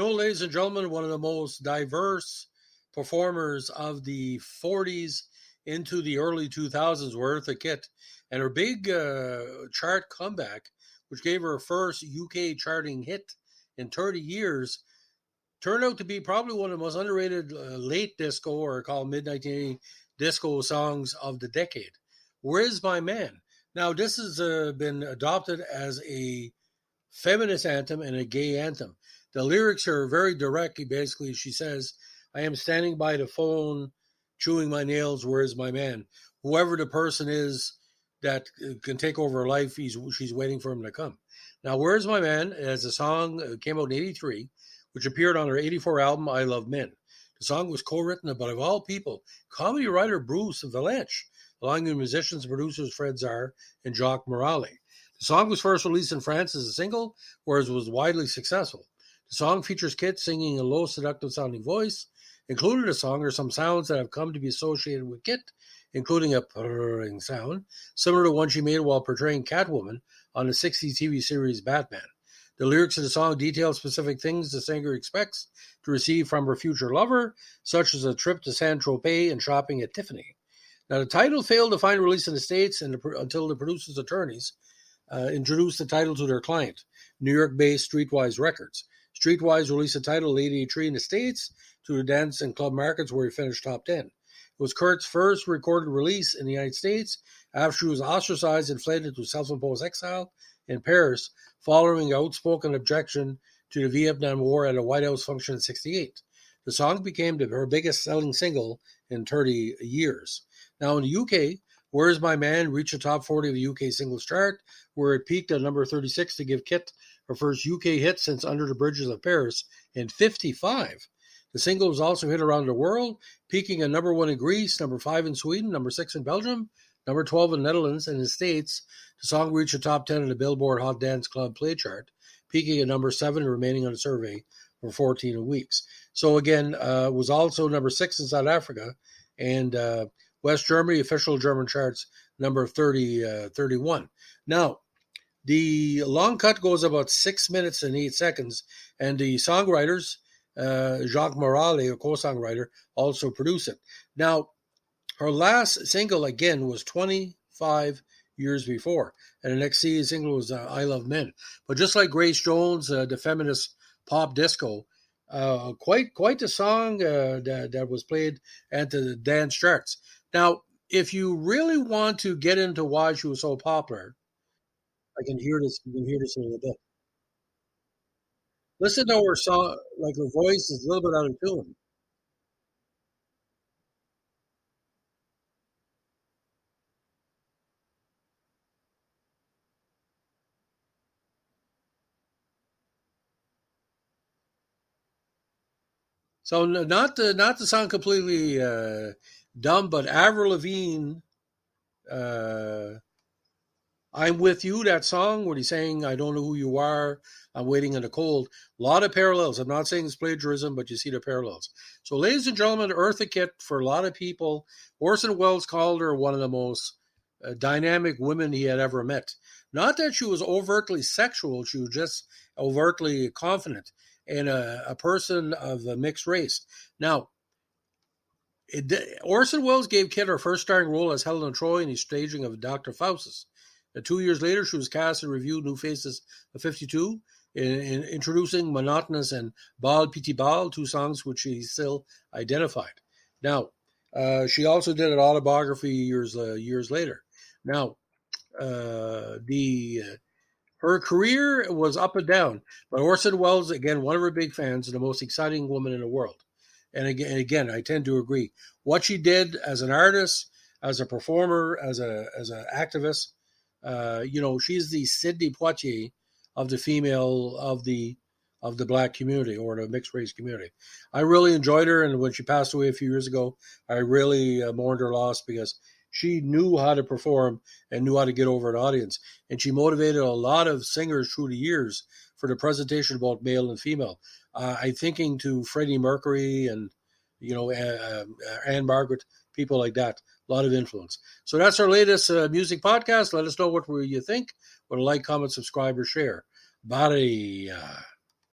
Ladies and gentlemen, one of the most diverse performers of the 40s into the early 2000s were Eartha Kitt. And her big chart comeback, which gave her first UK charting hit in 30 years, turned out to be probably one of the most underrated late disco, or called mid-1980 disco songs of the decade. Where Is My Man? Now, this has been adopted as a feminist anthem and a gay anthem. The lyrics are very direct. Basically, she says, I am standing by the phone, chewing my nails, where is my man? Whoever the person is that can take over her life, she's waiting for him to come. Now, Where's My Man, as a song came out in 83, which appeared on her 84 album, I Love Men. The song was co-written by, of all people, comedy writer Bruce Valanche, along with musicians and producers Fred Zarr and Jacques Morale. The song was first released in France as a single, whereas it was widely successful. The song features Kitt singing a low, seductive-sounding voice. Included in the song are some sounds that have come to be associated with Kitt, including a purring sound, similar to one she made while portraying Catwoman on the 60s TV series Batman. The lyrics of the song detail specific things the singer expects to receive from her future lover, such as a trip to Saint-Tropez and shopping at Tiffany. Now, the title failed to find release in the States until the producer's attorneys introduced the title to their client, New York-based Streetwise Records. Streetwise released the title in 1983 in the States to the dance and club markets, where he finished top 10. It was Kurt's first recorded release in the United States after he was ostracized and fled into self-imposed exile in Paris following outspoken objection to the Vietnam War at a White House function in 1968. The song became her biggest selling single in 30 years. Now in the UK, Where's My Man reached the top 40 of the UK singles chart, where it peaked at number 36 to give Kitt her first UK hit since Under the Bridges of Paris in 1955. The single was also hit around the world, peaking at number 1 in Greece, number 5 in Sweden, number 6 in Belgium, number 12 in the Netherlands, and in the States. The song reached the top 10 in the Billboard Hot Dance Club Play Chart, peaking at number 7 and remaining on the survey for 14 weeks. So again, was also number 6 in South Africa, and West Germany, official German charts, number 31. Now, the long cut goes about 6 minutes and 8 seconds, and the songwriters, Jacques Morale, a co-songwriter, also produced it. Now, her last single, again, was 25 years before, and the next single was I Love Men. But just like Grace Jones, the feminist pop disco, quite the song that was played at the dance charts. Now, if you really want to get into why she was so popular, I can hear this. You can hear this in a little bit. Listen to her song, like her voice is a little bit out of tune. So not to sound completely dumb, but Avril Lavigne, uh, "I'm With You," that song where he's saying, "I don't know who you are, I'm waiting in the cold." A lot of parallels. I'm not saying it's plagiarism, but you see the parallels. So, ladies and gentlemen, Eartha Kitt, for a lot of people, Orson Welles called her one of the most dynamic women he had ever met. Not that she was overtly sexual, she was just overtly confident and a person of a mixed race. Now, Orson Welles gave Kitt her first starring role as Helen of Troy in his staging of Dr. Faustus. 2 years later, she was cast and reviewed New Faces of 52, in introducing Monotonous and Bal Piti Bal, two songs which she still identified. Now, she also did an autobiography years later. Now, the her career was up and down, but Orson Welles, again, one of her big fans, and the most exciting woman in the world. And again, I tend to agree. What she did as an artist, as a performer, as an activist, she's the Sidney Poitier of the female of the black community or the mixed race community. I really enjoyed her, and when she passed away a few years ago, I really mourned her loss because she knew how to perform and knew how to get over an audience, and she motivated a lot of singers through the years for the presentation about male and female. I'm thinking to Freddie Mercury and Anne Margaret, people like that. A lot of influence. So that's our latest music podcast. Let us know what you think. Want to like, comment, subscribe, or share. Bye.